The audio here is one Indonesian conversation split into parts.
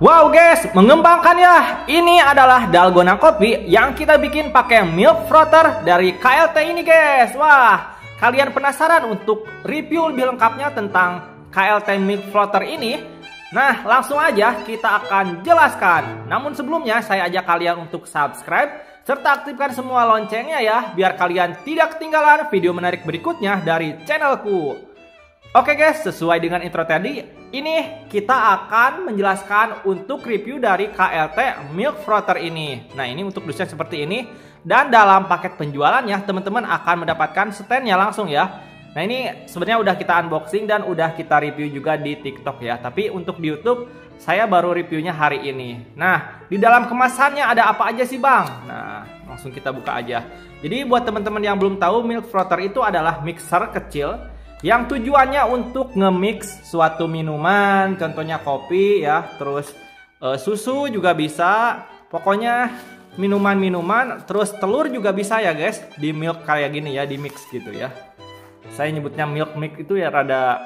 Wow guys, mengembangkan ya. Ini adalah dalgona kopi yang kita bikin pakai milk frother dari KLT ini guys. Wah, kalian penasaran untuk review lebih lengkapnya tentang KLT milk frother ini? Nah, langsung aja kita akan jelaskan. Namun sebelumnya saya ajak kalian untuk subscribe serta aktifkan semua loncengnya ya, biar kalian tidak ketinggalan video menarik berikutnya dari channelku. Oke guys, sesuai dengan intro tadi, ini kita akan menjelaskan untuk review dari KLT milk frother ini. Nah, ini untuk dusnya seperti ini. Dan dalam paket penjualannya, teman-teman akan mendapatkan standnya langsung ya. Nah, ini sebenarnya udah kita unboxing dan udah kita review juga di TikTok ya. Tapi untuk di YouTube, saya baru reviewnya hari ini. Nah, di dalam kemasannya ada apa aja sih bang? Nah, langsung kita buka aja. Jadi buat teman-teman yang belum tahu, milk frother itu adalah mixer kecil yang tujuannya untuk nge-mix suatu minuman, contohnya kopi ya, terus susu juga bisa, pokoknya minuman-minuman, terus telur juga bisa ya guys, di milk kayak gini ya, di mix gitu ya. Saya nyebutnya milk mix itu ya rada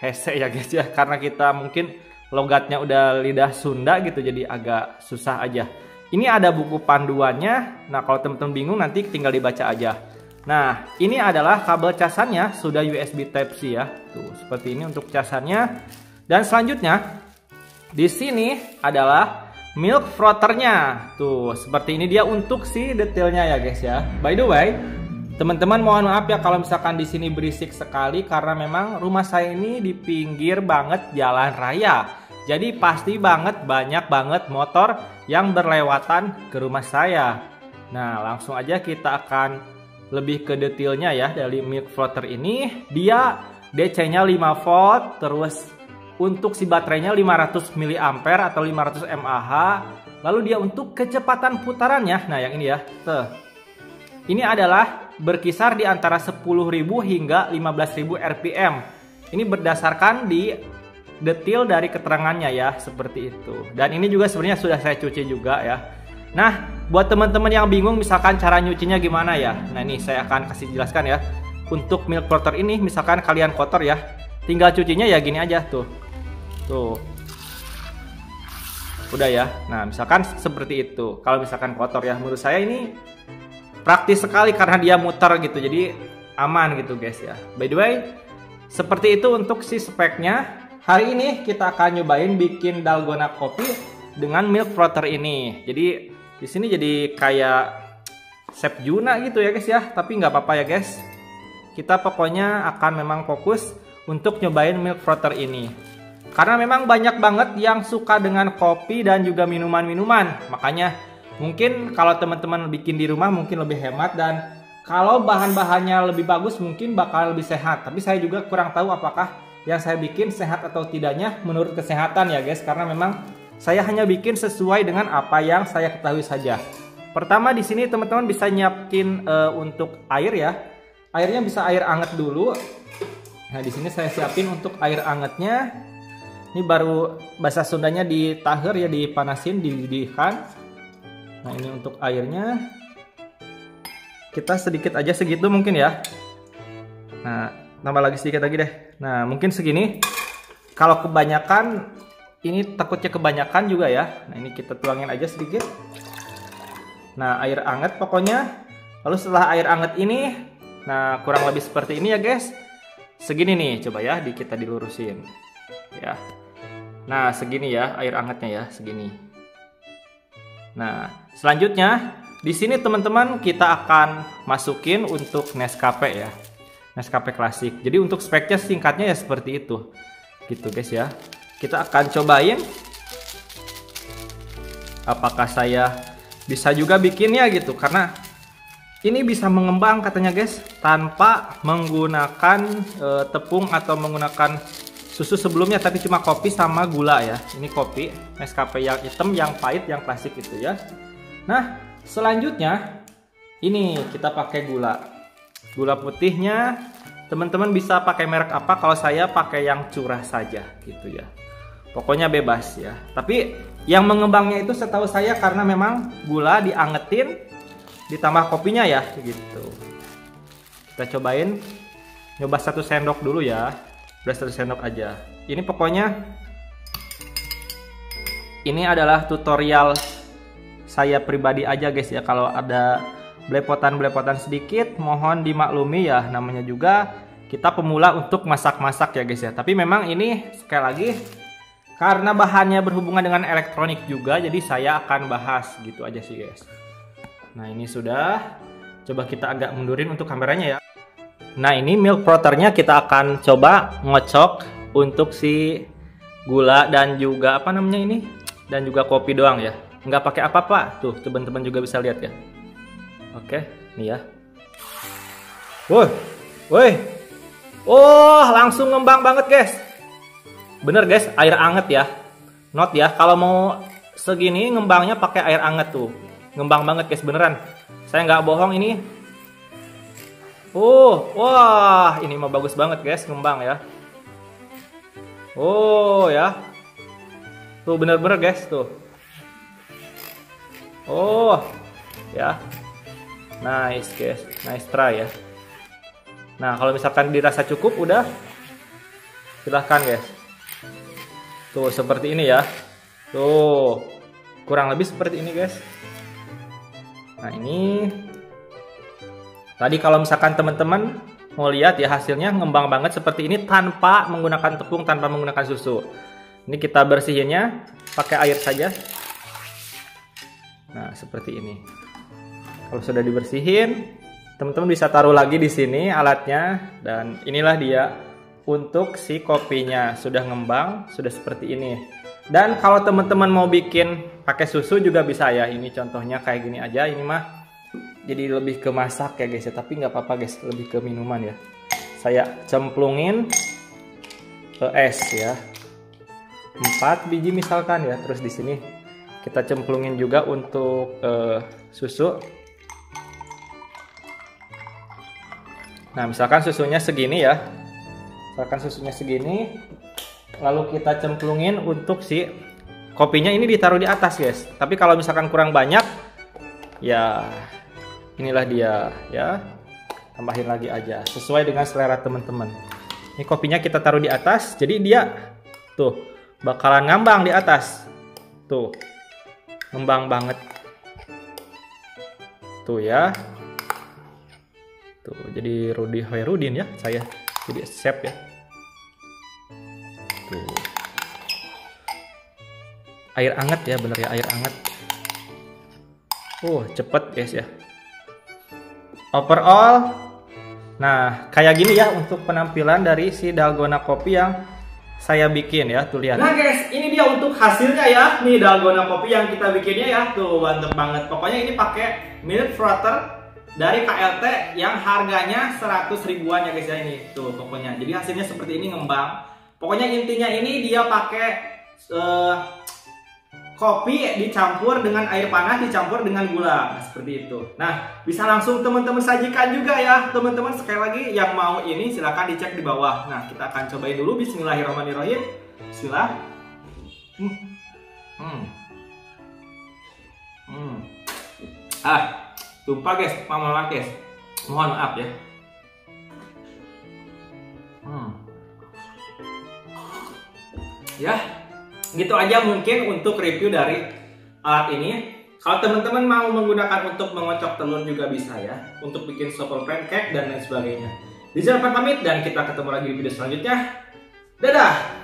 hese ya guys ya, karena kita mungkin logatnya udah lidah Sunda gitu, jadi agak susah aja. Ini ada buku panduannya, nah kalau teman-teman bingung nanti tinggal dibaca aja. Nah, ini adalah kabel casannya, sudah USB Type-C ya. Tuh, seperti ini untuk casannya. Dan selanjutnya, di sini adalah milk frothernya. Tuh, seperti ini dia untuk si detailnya ya guys ya. By the way, teman-teman mohon maaf ya kalau misalkan di sini berisik sekali karena memang rumah saya ini di pinggir banget jalan raya. Jadi pasti banget banyak banget motor yang berlewatan ke rumah saya. Nah, langsung aja kita akan lebih ke detailnya ya dari milk frother ini. Dia DC-nya 5 volt, terus untuk si baterainya 500 mAh atau 500 mAh. Lalu dia untuk kecepatan putarannya, nah yang ini ya, ini adalah berkisar di antara 10.000 hingga 15.000 rpm. Ini berdasarkan di detail dari keterangannya ya, seperti itu. Dan ini juga sebenarnya sudah saya cuci juga ya. Nah, buat teman-teman yang bingung misalkan cara nyucinya gimana ya. Nah, ini saya akan kasih jelaskan ya. Untuk milk frother ini misalkan kalian kotor ya, tinggal cucinya ya gini aja tuh. Tuh. Udah ya. Nah, misalkan seperti itu. Kalau misalkan kotor ya, menurut saya ini praktis sekali karena dia muter gitu. Jadi aman gitu guys ya. By the way, seperti itu untuk si speknya. Hari ini kita akan nyobain bikin dalgona kopi dengan milk frother ini. Jadi di sini jadi kayak Chef Juna gitu ya guys ya, tapi nggak apa-apa ya guys. Kita pokoknya akan memang fokus untuk nyobain milk frother ini. Karena memang banyak banget yang suka dengan kopi dan juga minuman-minuman. Makanya mungkin kalau teman-teman bikin di rumah mungkin lebih hemat, dan kalau bahan-bahannya lebih bagus mungkin bakal lebih sehat. Tapi saya juga kurang tahu apakah yang saya bikin sehat atau tidaknya menurut kesehatan ya guys, karena memang saya hanya bikin sesuai dengan apa yang saya ketahui saja. Pertama di sini teman-teman bisa nyiapin untuk air ya. Airnya bisa air anget dulu. Nah, di sini saya siapin untuk air angetnya. Ini baru bahasa Sundanya ditaher ya, dipanasin, dididihkan. Nah, ini untuk airnya. Kita sedikit aja segitu mungkin ya. Nah, tambah lagi sedikit lagi deh. Nah, mungkin segini. Kalau kebanyakan, ini takutnya kebanyakan juga ya. Nah, ini kita tuangin aja sedikit. Nah, air anget pokoknya. Lalu setelah air anget ini, nah kurang lebih seperti ini ya guys. Segini nih, coba ya kita dilurusin. Ya. Nah, segini ya air angetnya ya, segini. Nah, selanjutnya di sini teman-teman kita akan masukin untuk Nescafe ya. Nescafe klasik. Jadi untuk speknya singkatnya ya seperti itu. Gitu guys ya. Kita akan cobain apakah saya bisa juga bikinnya gitu, karena ini bisa mengembang katanya guys tanpa menggunakan tepung atau menggunakan susu sebelumnya, tapi cuma kopi sama gula ya. Ini kopi Nescafe yang hitam, yang pahit, yang klasik itu ya. Nah, selanjutnya ini kita pakai gula putihnya. Teman-teman bisa pakai merek apa, kalau saya pakai yang curah saja gitu ya. Pokoknya bebas ya. Tapi yang mengembangnya itu setahu saya karena memang gula diangetin ditambah kopinya ya gitu. Kita cobain, nyoba 1 sendok dulu ya. Udah 1 sendok aja. Ini pokoknya ini adalah tutorial saya pribadi aja guys ya. Kalau ada belepotan-belepotan sedikit mohon dimaklumi ya, namanya juga kita pemula untuk masak-masak ya guys ya. Tapi memang ini sekali lagi karena bahannya berhubungan dengan elektronik juga, jadi saya akan bahas gitu aja sih guys. Nah ini sudah, coba kita agak mundurin untuk kameranya ya. Nah ini milk frothernya kita akan coba ngocok untuk si gula dan juga apa namanya ini, dan juga kopi doang ya, nggak pakai apa-apa. Tuh teman-teman juga bisa lihat ya. Oke, nih ya. Woi, woi, oh langsung ngembang banget guys. Bener guys, air anget ya. Not ya, kalau mau segini ngembangnya pakai air anget tuh. Ngembang banget guys, beneran. Saya nggak bohong ini. Wah, ini mah bagus banget guys, ngembang ya. Oh ya. Tuh bener-bener guys tuh. Oh, ya. Nice guys, nice try ya. Nah, kalau misalkan dirasa cukup udah silahkan guys. Tuh seperti ini ya. Tuh kurang lebih seperti ini guys. Nah ini tadi kalau misalkan teman-teman mau lihat ya, hasilnya ngembang banget seperti ini tanpa menggunakan tepung, tanpa menggunakan susu. Ini kita bersihinnya pakai air saja. Nah seperti ini. Kalau sudah dibersihin, teman-teman bisa taruh lagi di sini alatnya, dan inilah dia untuk si kopinya. Sudah ngembang, sudah seperti ini. Dan kalau teman-teman mau bikin pakai susu juga bisa ya. Ini contohnya kayak gini aja. Ini mah jadi lebih ke masak ya guys ya, tapi nggak apa-apa guys, lebih ke minuman ya. Saya cemplungin ke es ya, 4 biji misalkan ya. Terus di sini kita cemplungin juga untuk susu. Nah misalkan susunya segini ya, misalkan susunya segini, lalu kita cemplungin untuk si kopinya. Ini ditaruh di atas guys. Tapi kalau misalkan kurang banyak ya inilah dia ya, tambahin lagi aja sesuai dengan selera teman-teman. Ini kopinya kita taruh di atas, jadi dia tuh bakalan ngambang di atas. Tuh ngembang banget tuh ya. Tuh jadi Rudy Hoirudin ya, saya jadi chef ya. Tuh air anget ya, bener ya, air anget. Cepet guys ya. Overall, nah kayak gini ya untuk penampilan dari si dalgona kopi yang saya bikin ya, tuh lihat. Nah guys, ini dia untuk hasilnya ya, nih dalgona kopi yang kita bikinnya ya, tuh mantep banget. Pokoknya ini pakai milk frother dari KLT yang harganya 100 ribuan ya guys ya, ini tuh pokoknya. Jadi hasilnya seperti ini, ngembang. Pokoknya intinya ini dia pakai kopi dicampur dengan air panas, dicampur dengan gula. Nah, seperti itu. Nah, bisa langsung teman-teman sajikan juga ya. Teman-teman sekali lagi yang mau ini silahkan dicek di bawah. Nah, kita akan cobain dulu. Bismillahirrahmanirrahim. Bismillah. Tumpah guys, mama guys. Mohon maaf ya. Ya, gitu aja mungkin untuk review dari alat ini. Kalau teman-teman mau menggunakan untuk mengocok telur juga bisa ya, untuk bikin souffle pancake dan lain sebagainya. Di sini pamit dan kita ketemu lagi di video selanjutnya. Dadah.